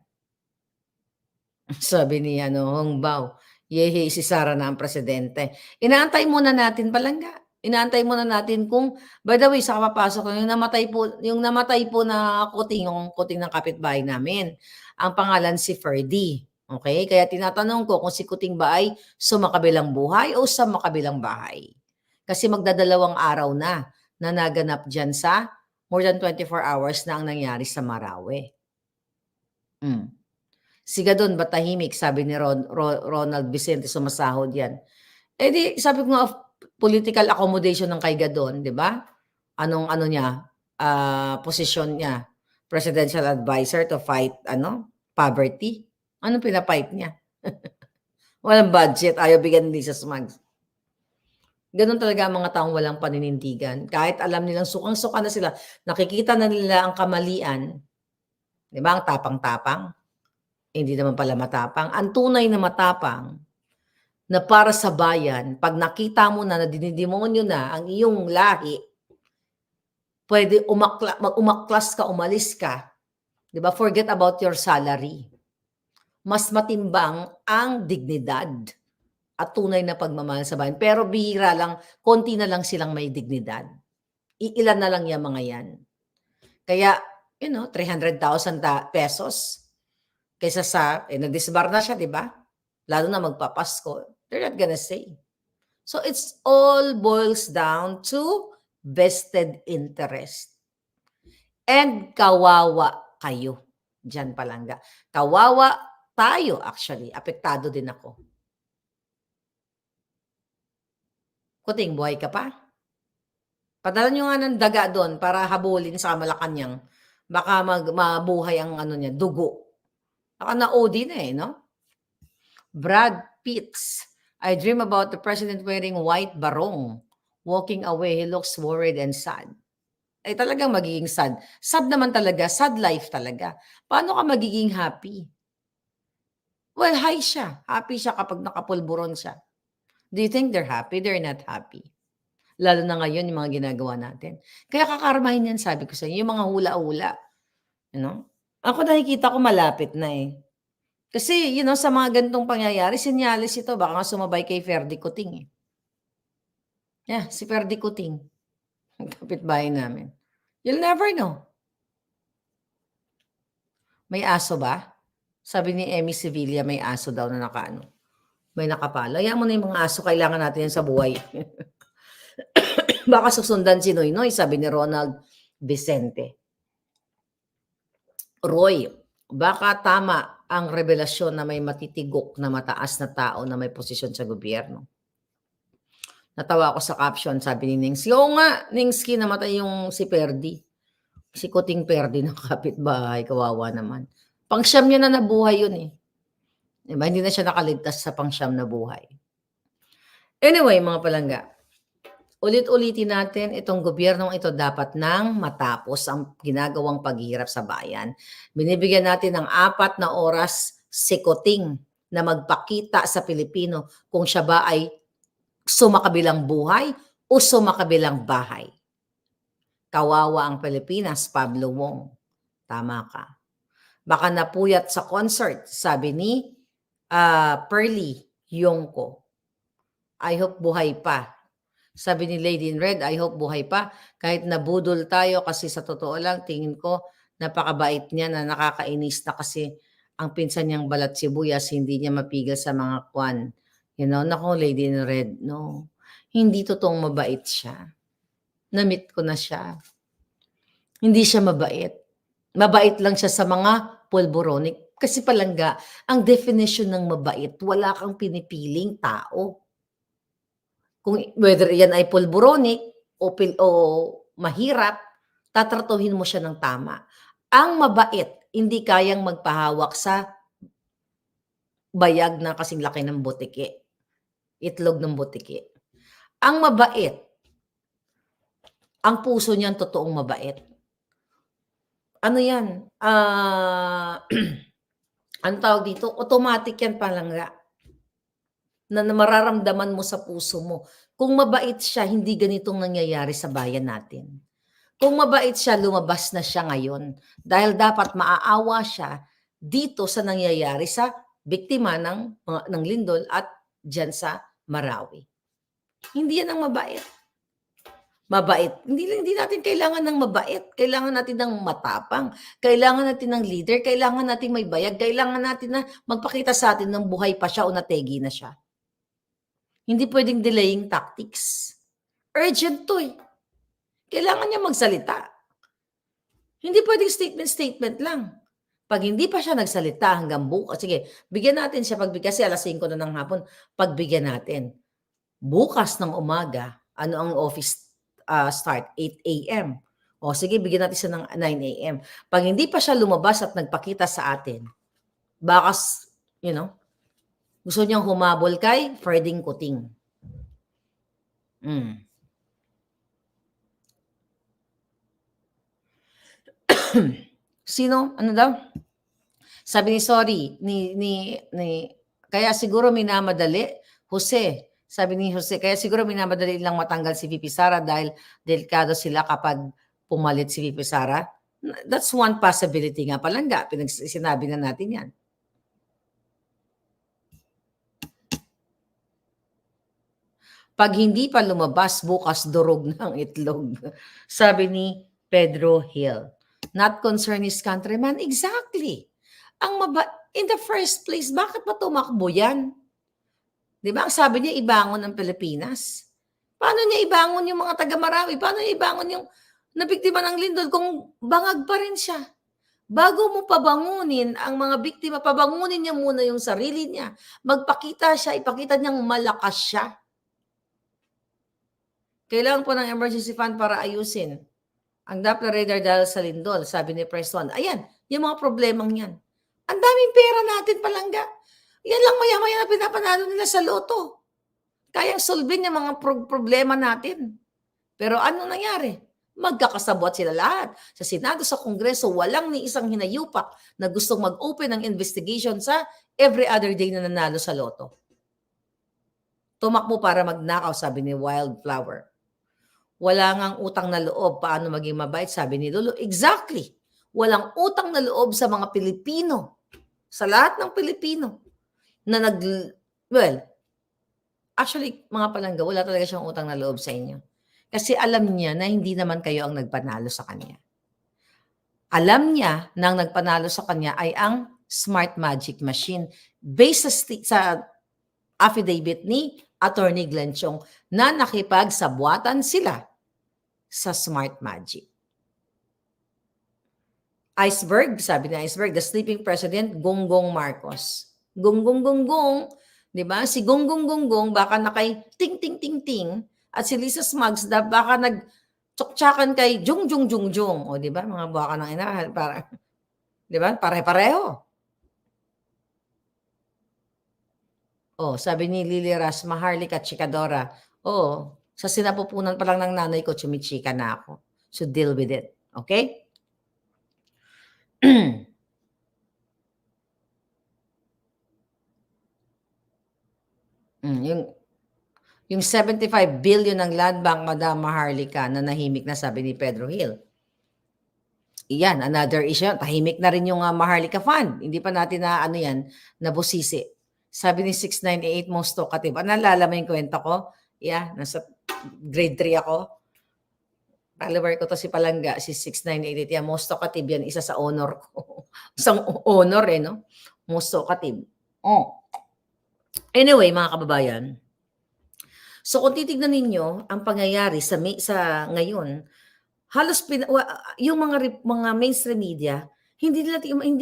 Sabi ni Hongbao, yehe, si Sara na ang presidente. Inaantay muna natin palangga. Inaantay muna natin kung, by the way, sa kapapasok, yung namatay po na kuting, yung kuting ng kapitbahay namin. Ang pangalan si Ferdy. Okay? Kaya tinatanong ko kung si kuting ba ay sumakabilang buhay o sa makabilang bahay. Kasi magdadalawang araw na naganap dyan sa more than 24 hours na ang nangyari sa Marawi. Siga doon, ba't tahimik? Sabi ni Ronald Vicente, sumasahod yan. Eh di, sabi ko nga, political accommodation ng Kaiga doon, di ba? Anong niya, posisyon niya, presidential advisor to fight, poverty. Anong pinapight niya? Walang budget, ayaw bigyan ni Lisa Smugs. Ganun talaga ang mga taong walang paninindigan. Kahit alam nilang sukang-suka na sila, nakikita na nila ang kamalian, di ba? Ang tapang-tapang. Hindi naman pala matapang. Ang tunay na matapang na para sa bayan, pag nakita mo na dinidemonyo na ang iyong lahi, pwede umaklas ka, umalis ka. Di ba? Forget about your salary. Mas matimbang ang dignidad at tunay na pagmamahal sa bayan. Pero bihira lang, konti na lang silang may dignidad. Iilan na lang yung mga yan. Kaya, 300,000 pesos kaysa sa, nag-disbar na siya, di ba? Lalo na magpapasko. They're not gonna say. So, it's all boils down to vested interest. And kawawa kayo. Diyan palangga. Kawawa tayo, actually. Apektado din ako. Kuting, buhay ka pa? Padala nyo nga ng daga doon para habulin sa Malacanang. Baka mabuhay ang niya, dugo. Baka na-OD na no? Brad Pitts. I dream about the president wearing white barong. Walking away, he looks worried and sad. Ay talagang magiging sad. Sad naman talaga. Sad life talaga. Paano ka magiging happy? Well, high siya. Happy siya kapag nakapulburon siya. Do you think they're happy? They're not happy. Lalo na ngayon yung mga ginagawa natin. Kaya kakarmahin yan, sabi ko sa inyo, yung mga hula-hula. You know? Ako nakikita ko malapit na eh. Kasi, sa mga ganitong pangyayari, sinyalis ito. Baka nga sumabay kay Ferdy Kuting eh. Yeah, si Ferdy Kuting. Ang kapitbahay namin. You'll never know. May aso ba? Sabi ni Emmy Sevilla, may aso daw na may nakapalo. Hayaan mo na yung mga aso, kailangan natin yan sa buhay. Baka susundan si Noynoy, sabi ni Ronald Vicente. Roy, baka tama ang revelasyon na may matitigok na mataas na tao na may posisyon sa gobyerno. Natawa ako sa caption, sabi ni Ningski. Oo nga, Ningski, namatay yung si Perdi. Si Kuting Perdi ng kapitbahay, kawawa naman. Pangsyam niya na nabuhay yun eh. Diba? Hindi na siya nakaligtas sa pangsyam na buhay. Anyway, mga palangga, ulit-ulitin natin, itong gobyernong ito dapat nang matapos ang ginagawang paghihirap sa bayan. Binibigyan natin ng 4 na oras si Kuting na magpakita sa Pilipino kung siya ba ay sumakabilang buhay o sumakabilang bahay. Kawawa ang Pilipinas, Pablo Wong. Tama ka. Baka napuyat sa concert, sabi ni Pearly Yongko. I hope buhay pa. Sabi ni Lady in Red, I hope buhay pa. Kahit nabudol tayo kasi sa totoo lang, tingin ko napakabait niya na nakakainis na kasi ang pinsan niyang balat sibuyas, hindi niya mapigil sa mga kwan. Nako, Lady in Red, no. Hindi totoong mabait siya. Na-meet ko na siya. Hindi siya mabait. Mabait lang siya sa mga pulboronic. Kasi palangga, ang definition ng mabait, wala kang pinipiling tao. Kung whether yan ay pulboronic o mahirap, tatratuhin mo siya ng tama. Ang mabait, hindi kayang magpahawak sa bayag na kasing laki ng butiki. Itlog ng butiki. Ang mabait, ang puso niyan totoong mabait. Ano yan? Ang tawag dito, automatic yan palangga. Na mararamdaman mo sa puso mo. Kung mabait siya, hindi ganitong nangyayari sa bayan natin. Kung mabait siya, lumabas na siya ngayon. Dahil dapat maaawa siya dito sa nangyayari sa biktima ng lindol at dyan sa Marawi. Hindi yan ang mabait. Mabait. Hindi natin kailangan ng mabait. Kailangan natin ng matapang. Kailangan natin ng leader. Kailangan natin may bayag. Kailangan natin na magpakita sa atin ng buhay pa siya o nategi na siya. Hindi pwedeng delaying tactics. Urgent to eh. Kailangan niya magsalita. Hindi pwedeng statement lang. Pag hindi pa siya nagsalita hanggang bukas, sige, bigyan natin siya kasi alas 5 na ng hapon, pagbigyan natin. Bukas ng umaga, ano ang office start? 8 a.m. O sige, bigyan natin siya ng 9 a.m. Pag hindi pa siya lumabas at nagpakita sa atin, baka, gusto niyang humabol kay Ferding Kuting. Sino? Ano daw? Sabi ni sorry, kaya siguro minamadali, Jose. Sabi ni Jose, kaya siguro minamadali lang matanggal si VP Sara dahil delikado sila kapag pumalit si VP Sara. That's one possibility nga palangga. Sinabi na natin yan. Pag hindi pa lumabas, bukas durog ng itlog. Sabi ni Pedro Hill. Not concern his countryman? Exactly. In the first place, bakit ba tumakbo yan? Di ba? Ang sabi niya, ibangon ang Pilipinas. Paano niya ibangon yung mga taga-Marawi? Paano niya ibangon yung nabiktima ng lindol kung bangag pa rin siya? Bago mo pabangunin ang mga biktima, pabangunin niya muna yung sarili niya. Magpakita siya, ipakita niyang malakas siya. Kailangan po ng emergency fund para ayusin ang Doppler radar dahil sa lindol, sabi ni Preston. Ayan, yung mga problemang yan. Ang daming pera natin palangga. Yan lang maya-maya na pinapanalo nila sa loto. Kayang solvin yung mga problema natin. Pero ano nangyari? Magkakasabwat sila lahat. Sa Senado, sa Kongreso, walang ni isang hinayupak na gustong mag-open ng investigation sa every other day na nanalo sa loto. Tumakbo para magnakaw, sabi ni Wildflower. Wala ngang utang na loob, paano maging mabait, sabi ni Lolo. Exactly. Walang utang na loob sa mga Pilipino. Sa lahat ng Pilipino na well, actually, mga palangga, wala talaga siyang utang na loob sa inyo. Kasi alam niya na hindi naman kayo ang nagpanalo sa kanya. Alam niya na ang nagpanalo sa kanya ay ang smart magic machine based sa affidavit ni Attorney Glenn Chong na nakipagsabwatan sila sa smart magic. Iceberg, sabi ni Iceberg, the sleeping president, Gonggong Marcos. Gonggong, di ba? Si Gonggong baka nakay ting, at si Lisa Smugs, baka nagtsuktsakan kay Jung. O, di ba? Mga baka ng ina, para, di ba? Pare-pareho. Oh, sabi ni Lily Ras, Maharlika Chikadora, oh, sa sinapupunan pa lang ng nanay ko, chumichika na ako. So deal with it. Okay? Yung 75 billion ng Land Bank, Madam Maharlika, na nahimik na, sabi ni Pedro Hill. Iyan, another issue. Tahimik na rin yung Maharlika Fund. Hindi pa natin na ano yan, nabusisi. Sabi ni 6988, most talkative. Naalala mo yung kwento ko? Yeah, nasa grade 3 ako. Follower ko to si Palangga, si 6988. Yeah, most talkative yan. Isa sa honor ko. Isang honor no? Most talkative. Oh. Anyway, mga kababayan. So kung titignan ninyo ang pangyayari sa ngayon, halos yung mga mainstream media, hindi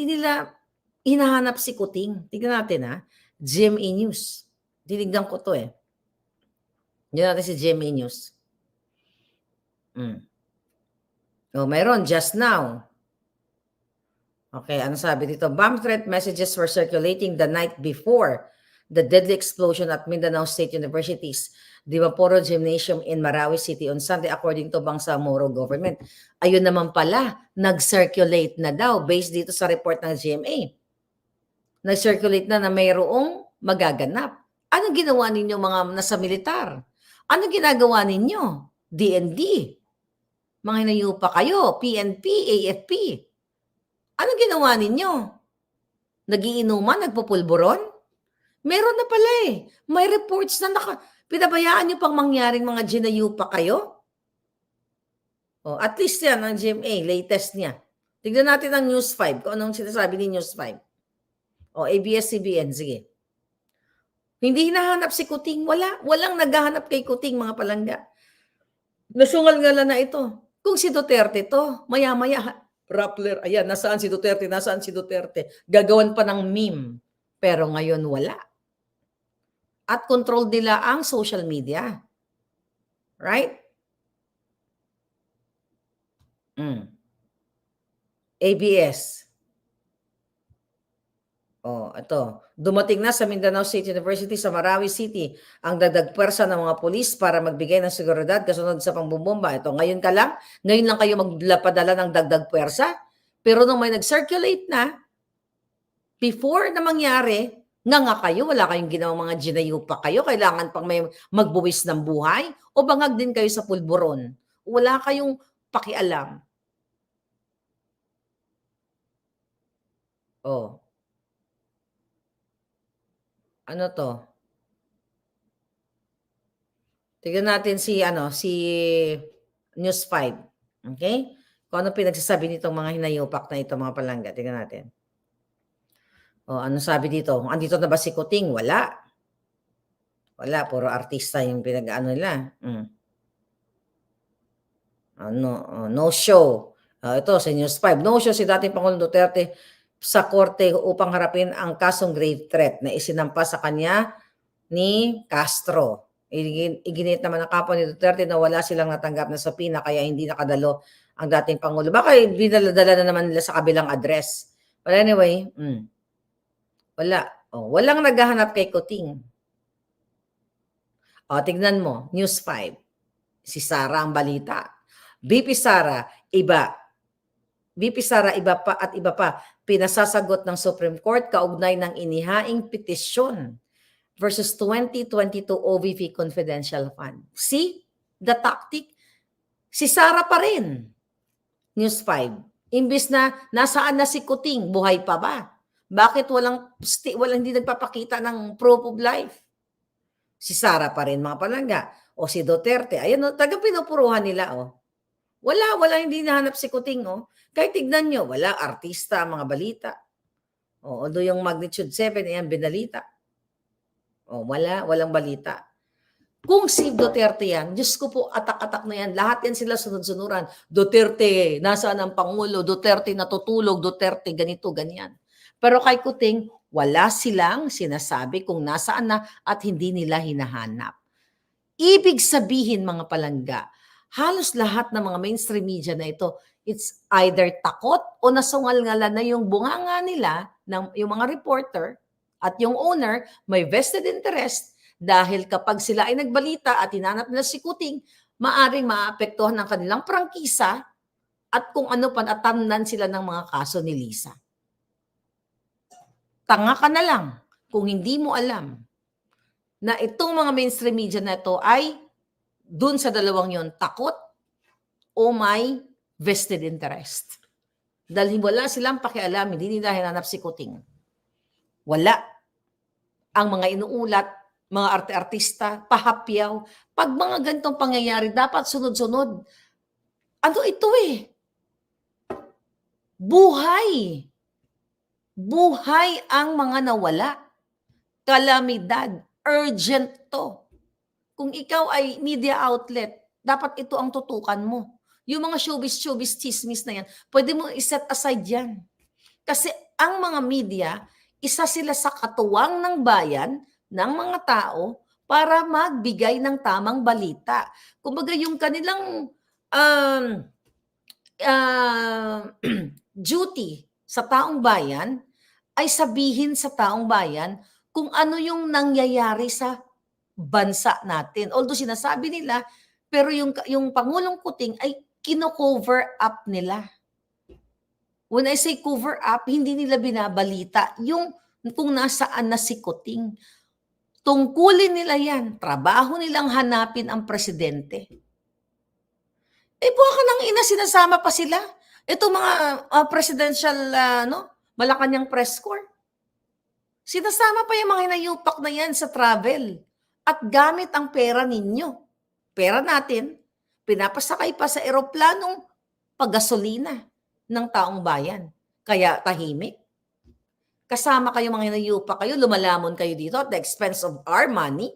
nila hinahanap si Kuting. Tignan natin GMA News. Tinignan ko to Tignan natin si GMA News. Oh, mayroon just now. Okay, ano sabi dito? Bomb threat messages were circulating the night before the deadly explosion at Mindanao State University's Dimaporo Gymnasium in Marawi City on Sunday, according to Bangsamoro government. Ayun naman pala, nag-circulate na daw based dito sa report ng GMA. Nag-circulate na mayroong magaganap. Anong ginawa ninyo mga nasa militar? Anong ginagawa ninyo? DND. Mga hinayupa kayo, PNP, AFP. Anong ginawa ninyo? Nagiinuman, nagpupulburon? Meron na pala May reports na pinabayaan nyo pang mangyaring mga ginayupa kayo? Oh, at least yan ang GMA, latest niya. Tignan natin ang News 5, kung anong sinasabi ni News 5. O, ABS-CBN, sige. Hindi hinahanap si Kuting. Walang naghahanap kay Kuting, mga palangga. Nasungal-ngala na ito. Kung si Duterte to, maya-maya, Rappler, ayan, nasaan si Duterte, nasaan si Duterte. Gagawan pa ng meme. Pero ngayon wala. At control nila ang social media. Right? ABS. Oh, ito. Dumating na sa Mindanao State University sa Marawi City ang dagdag pwersa ng mga pulis para magbigay ng seguridad kasunod sa pangbubomba. Ito, ngayon lang kayo magpadala ng dagdag pwersa. Pero nung may nag-circulate na, before na mangyari, nga kayo, wala kayong ginawang mga ginayupa kayo, kailangan pang may magbuwis ng buhay, o bangag din kayo sa pulburon. Wala kayong pakialam. Oh. Ano to? Tignan natin si News 5. Okay? Kung ano pinagsasabi nitong mga hinayupak na ito, mga palangga. Tignan natin. O, ano sabi dito? Andito na ba si Kuting? Wala. Wala, puro artista yung pinag-ano nila. No show. Ito, sa News 5. No show si dating Pangulong Duterte sa korte upang harapin ang kasong grave threat na isinampa sa kanya ni Castro. Iginit naman ng kapwa ni Duterte na wala silang natanggap na sapina kaya hindi nakadalo ang dating Pangulo. Baka dinala na naman nila sa kabilang address. But anyway, wala. Walang naghahanap kay Kuting. Tignan mo, News 5. Si Sara ang balita. VP Sara, iba. VP Sara, iba pa at iba pa. Pinasasagot ng Supreme Court kaugnay ng inihaing petisyon versus 2022 OVP Confidential Fund. See? The tactic? Si Sara pa rin. News 5. Imbis na nasaan na si Kuting, buhay pa ba? Bakit walang hindi nagpapakita ng proof of life? Si Sara pa rin mga palangga. O si Duterte. Ayan, taga pinupuruhan nila. Wala, hindi nahanap si Kuting. Kahit tignan nyo, wala, artista, mga balita. Although yung magnitude 7, ayan, binalita. Walang balita. Kung si Duterte yan, Diyos ko po, atak-atak na yan. Lahat yan sila sunod-sunuran. Duterte, nasaan ang Pangulo? Duterte natutulog. Duterte ganito, ganyan. Pero kay Kuting, wala silang sinasabi kung nasaan na at hindi nila hinahanap. Ibig sabihin mga palangga, halos lahat ng mga mainstream media na ito, it's either takot o nasungal-ngalan na yung bunganga nila, yung mga reporter at yung owner, may vested interest dahil kapag sila ay nagbalita at hinanap nila si Kuting, maaring maapektuhan ng kanilang prangkisa at kung ano pa natamnan sila ng mga kaso ni Lisa. Tanga ka na lang kung hindi mo alam na itong mga mainstream media na ito ay dun sa dalawang yon, takot o may vested interest. Dahil wala silang pakialam, hindi nila hinanap si Kuting. Wala. Ang mga inuulat, mga arte-artista, pahapyaw, pag mga ganitong pangyayari, dapat sunod-sunod. Ano ito eh? Buhay. Buhay ang mga nawala. Kalamidad. Urgent to. Kung ikaw ay media outlet, dapat ito ang tutukan mo. Yung mga showbiz, chismis na yan, pwede mo iset aside yan. Kasi ang mga media, isa sila sa katuwang ng bayan, ng mga tao, para magbigay ng tamang balita. Kumbaga yung kanilang duty sa taong bayan ay sabihin sa taong bayan kung ano yung nangyayari sa bansa natin. Although sinasabi nila, pero yung Pangulong Kuting ay kino-cover up nila. When I say cover up, hindi nila binabalita yung kung nasaan na si Kuting. Tungkulin nila yan. Trabaho nilang hanapin ang presidente. Buwaka ng ina, sinasama pa sila. Ito mga presidential, Malacanang press corps. Sinasama pa yung mga hinayupak na yan sa travel. At gamit ang pera ninyo. Pera natin, pinapasakay pa sa eroplanong paggasolina ng taong bayan. Kaya tahimik. Kasama kayo mga hinayupak kayo, lumalamon kayo dito at the expense of our money.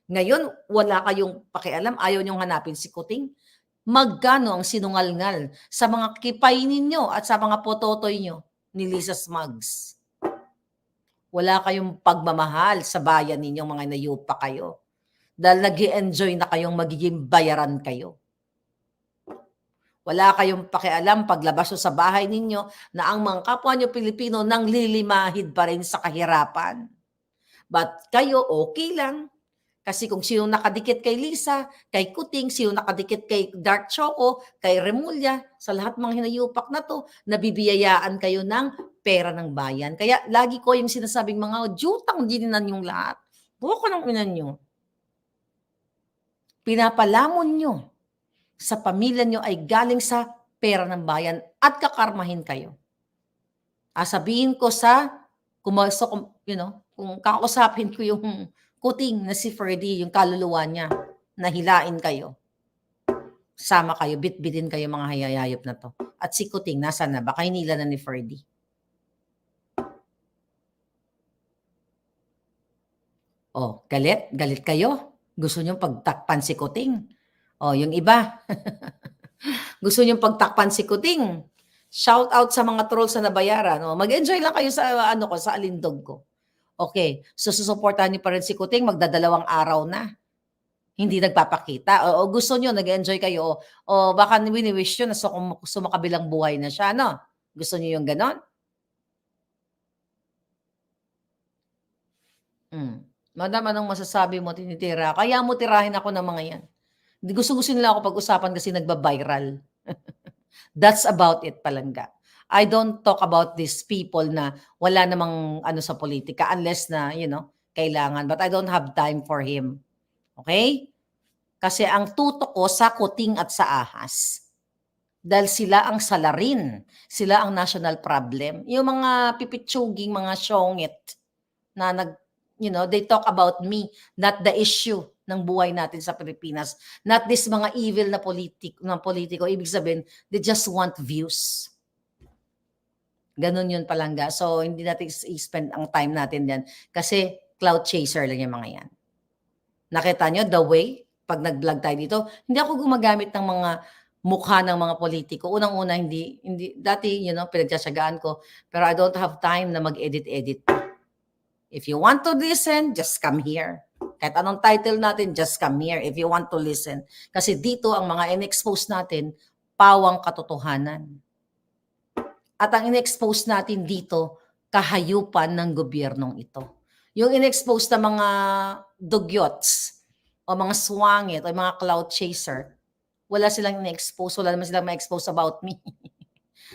Ngayon, wala kayong pakialam, ayaw niyong hanapin si Kuting. Magkano ang sinungalngal sa mga kipay ninyo at sa mga pototoy nyo ni Lisa Smugs? Wala kayong pagmamahal sa bayan ninyong mga hinayupak kayo. Dahil nag-i-enjoy na kayong magiging bayaran kayo. Wala kayong pakialam paglabas sa bahay ninyo na ang mga kapwa nyo Pilipino nang lilimahid pa rin sa kahirapan. But kayo okay lang. Kasi kung sino nakadikit kay Lisa, kay Kuting, sino nakadikit kay Dark Choco, kay Remulla, sa lahat mga hinayupak na to, nabibiyayaan kayo ng pera ng bayan. Kaya lagi ko yung sinasabing mga jutang dininan yung lahat. Buko ng inan nyo. Pinapalamon nyo sa pamilya nyo ay galing sa pera ng bayan at kakarmahin kayo. Sabihin ko kung kakausapin ko yung Kuting na si Ferdy, yung kaluluwa niya, nahilain kayo. Sama kayo, bit-bitin kayo mga hayayayop na to. At si Kuting, nasaan na? Baka hinila na ni Ferdy. Galit? Galit kayo? Gusto nyo pagtakpan si Kuting? Yung iba. Gusto nyo pagtakpan si Kuting? Shout out sa mga trolls na nabayaran. Mag-enjoy lang kayo sa sa alindog ko. Okay, so susuportahan niyo pa rin si Kuting, magdadalawang araw na. Hindi nagpapakita. O gusto niyo, nag-enjoy kayo. O baka wini-wish nyo na sumakabilang buhay na siya, no? Gusto niyo yung ganon? Madam, anong masasabi mo, tinitira? Kaya mo tirahin ako ng mga yan. Gusto-gusto nila ako pag-usapan kasi nagba-viral. That's about it, Palangga. I don't talk about these people na wala namang ano sa politika unless na, kailangan. But I don't have time for him. Okay? Kasi ang tutok ko sa kuting at sa ahas. Dahil sila ang salarin. Sila ang national problem. Yung mga pipitsuging, mga syongit na they talk about me, not the issue ng buhay natin sa Pilipinas. Not this mga evil na politiko. Ibig sabihin, they just want views. Ganun yun, Palangga. So, hindi natin i-spend ang time natin yan. Kasi cloud chaser lang yung mga yan. Nakita nyo, the way, pag nag-vlog tayo dito, hindi ako gumagamit ng mga mukha ng mga politiko. Unang-una, hindi dati, pinagtsatsagaan ko. Pero I don't have time na mag-edit-edit. If you want to listen, just come here. Kahit anong title natin, just come here if you want to listen. Kasi dito, ang mga in-expose natin, pawang katotohanan. At ang in-expose natin dito, kahayupan ng gobyernong ito. Yung in-expose na mga dugyots, o mga swangit, o mga cloud chaser, wala silang in-expose, wala naman silang ma-expose about me.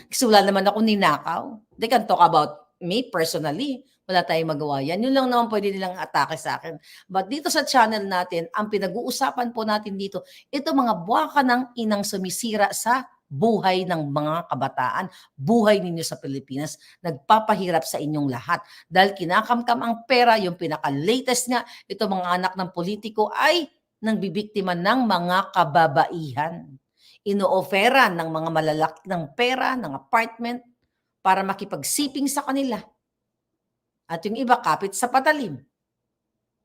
Kasi wala naman ako ninakaw. They can talk about me personally. Wala tayong magawa yan. Yun lang naman pwede nilang atake sa akin. But dito sa channel natin, ang pinag-uusapan po natin dito, ito mga buwaka ng inang sumisira sa buhay ng mga kabataan, buhay ninyo sa Pilipinas, nagpapahirap sa inyong lahat. Dahil kinakamkam ang pera, yung pinaka-latest nga, ito mga anak ng politiko ay nangbibiktima ng mga kababaihan. Ino-offeran ng mga malalaki ng pera, ng apartment, para makipagsiping sa kanila. At yung iba kapit sa patalim.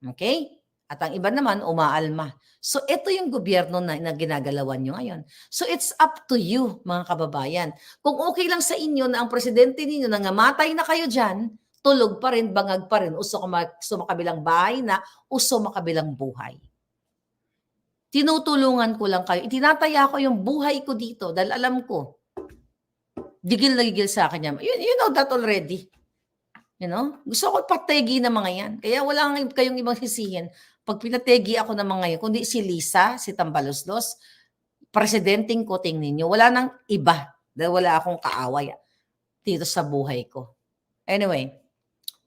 Okay? At ang iba naman umaalma. So ito yung gobyerno na ginagalawan nyo ngayon. So it's up to you, mga kababayan. Kung okay lang sa inyo na ang presidente ninyo nangamatay na kayo dyan, tulog pa rin, bangag pa rin, uso makabilang bahay na, uso makabilang buhay. Tinutulungan ko lang kayo. Itinataya ko yung buhay ko dito dahil alam ko, gigil na gigil sa akin yan. You know that already. Gusto ko pategi ng mga yan. Kaya wala kayong ibang sisihin. Pag pinategi ako ng mga yan, kundi si Lisa, si Tambaloslos, presidenteng kuting ninyo, wala nang iba. Dahil wala akong kaaway dito sa buhay ko. Anyway,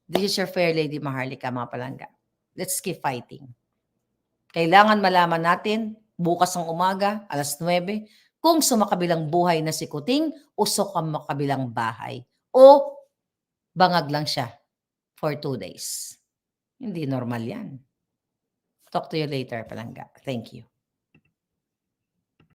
this is your fair lady Maharlika, mga Palangga. Let's keep fighting. Kailangan malaman natin, bukas ng umaga, 9:00, kung sumakabilang buhay na si Kuting o sumakabilang bahay. O bangag lang siya for 2 days. Hindi normal yan. Talk to you later, Palangga. Thank you.